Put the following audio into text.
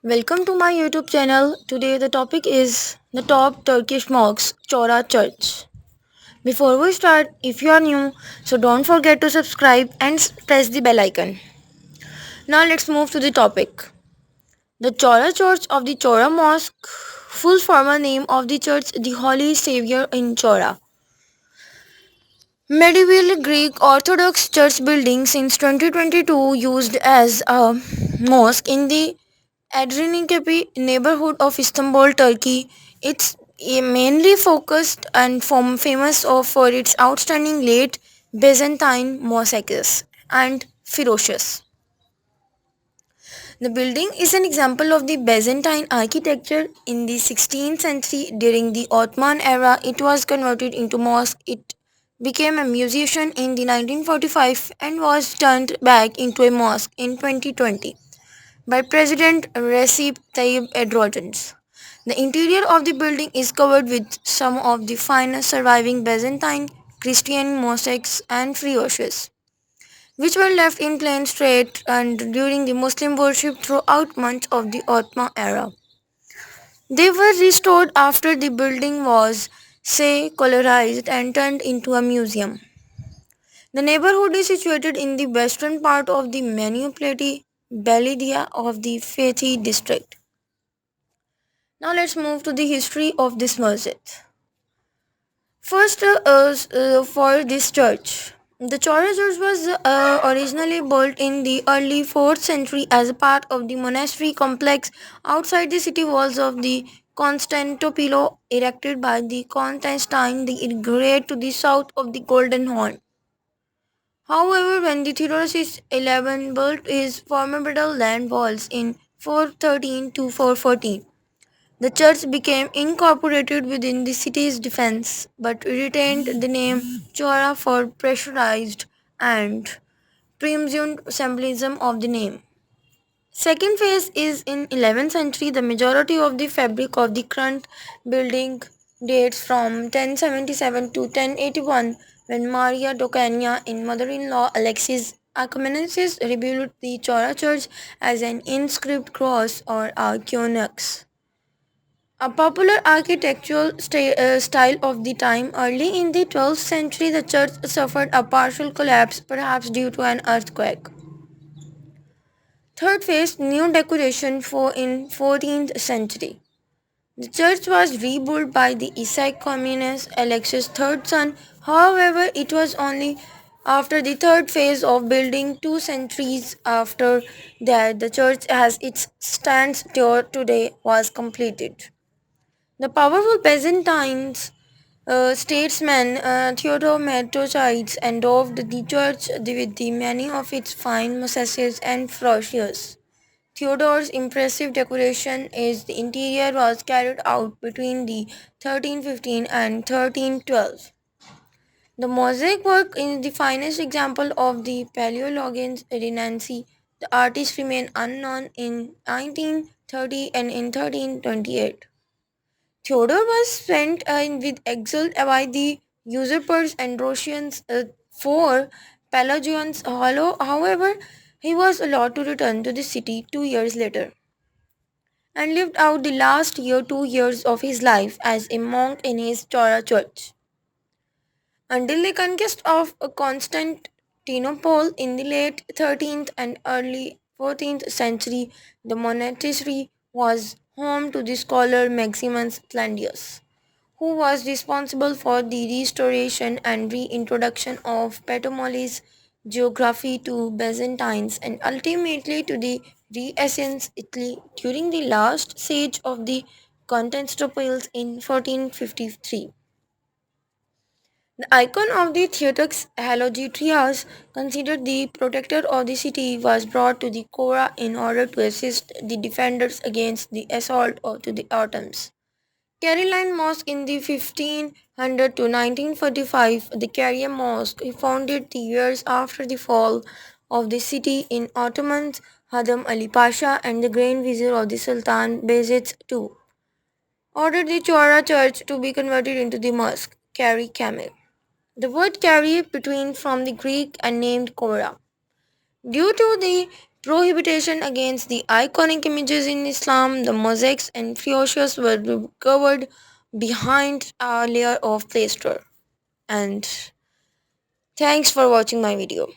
Welcome to my YouTube channel. Today the topic is the top Turkish mosques, Chora Church. Before we start, if you are new, so don't forget to subscribe and press the bell icon. Now let's move to the topic. The Chora Church of the Chora Mosque, full formal name of the church, the Holy Savior in Chora. Medieval Greek Orthodox church building since 2022 used as a mosque in the Adrianikepi neighborhood of Istanbul, Turkey. It's mainly focused and famous for its outstanding late Byzantine mosaics and ferocious. The building is an example of the Byzantine architecture in the 16th century. During the Ottoman era, it was converted into mosque. It became a museum in the 1945 and was turned back into a mosque in 2020 by President Recep Tayyip Erdogan. The interior of the building is covered with some of the finest surviving Byzantine Christian mosaics and friezes, which were left in plain state and during the Muslim worship throughout much of the Ottoman era. They were restored after the building was secularized and turned into a museum. The neighborhood is situated in the western part of the Manupalati Balidia of the Fethi district. Now let's move to the history of this masjid. First, for this church. The Chora Church was originally built in the early 4th century as a part of the monastery complex outside the city walls of the Constantinople, erected by the Constantine the Great to the south of the Golden Horn. However, when the Theodosius XI built his formidable land walls in 413 to 414, the church became incorporated within the city's defense but retained the name Chora for pressurized and presumed symbolism of the name. Second phase is in 11th century. The majority of the fabric of the current building dates from 1077 to 1081 when Maria Docania and mother-in-law Alexis Akomnesis rebuilt the Chora church as an inscribed cross or a conux. A popular architectural style of the time, early in the 12th century, the church suffered a partial collapse, perhaps due to an earthquake. Third phase, new decoration for in 14th century. The church was rebuilt by the Isaac communist Alexis' third son. However, it was only after the third phase of building 2 centuries after that the church as its stands today was completed. The powerful Byzantine statesman Theodore Metochites endowed the church with the many of its fine mosaics and frescoes. Theodore's impressive decoration is the interior was carried out between the 1315 and 1312. The mosaic work is the finest example of the Paleologan Renaissance. The artist remained unknown in 1930 and in 1328. Theodore was sent with exile by the usurpers and Rosians for Pelagians. However, he was allowed to return to the city 2 years later and lived out the last 2 years of his life as a monk in his Chora church. Until the conquest of Constantinople in the late 13th and early 14th century, the monastery was home to the scholar Maximus Clandius, who was responsible for the restoration and reintroduction of Ptolemy's geography to Byzantines and ultimately to the Renaissance Italy during the last siege of the Constantinople in 1453. The icon of the Theodox Halogetrias, considered the protector of the city, was brought to the Chora in order to assist the defenders against the assault to the Ottomans. Caroline Mosque in the 1500 to 1945, the Caria Mosque, founded the years after the fall of the city in Ottomans, Hadam Ali Pasha and the Grand Vizier of the Sultan Bayezid II ordered the Chora church to be converted into the mosque, Kari Kamil. The word carry between from the Greek and named Chora. Due to the prohibition against the iconic images in Islam, the mosaics and frescoes were covered behind a layer of plaster. And thanks for watching my video.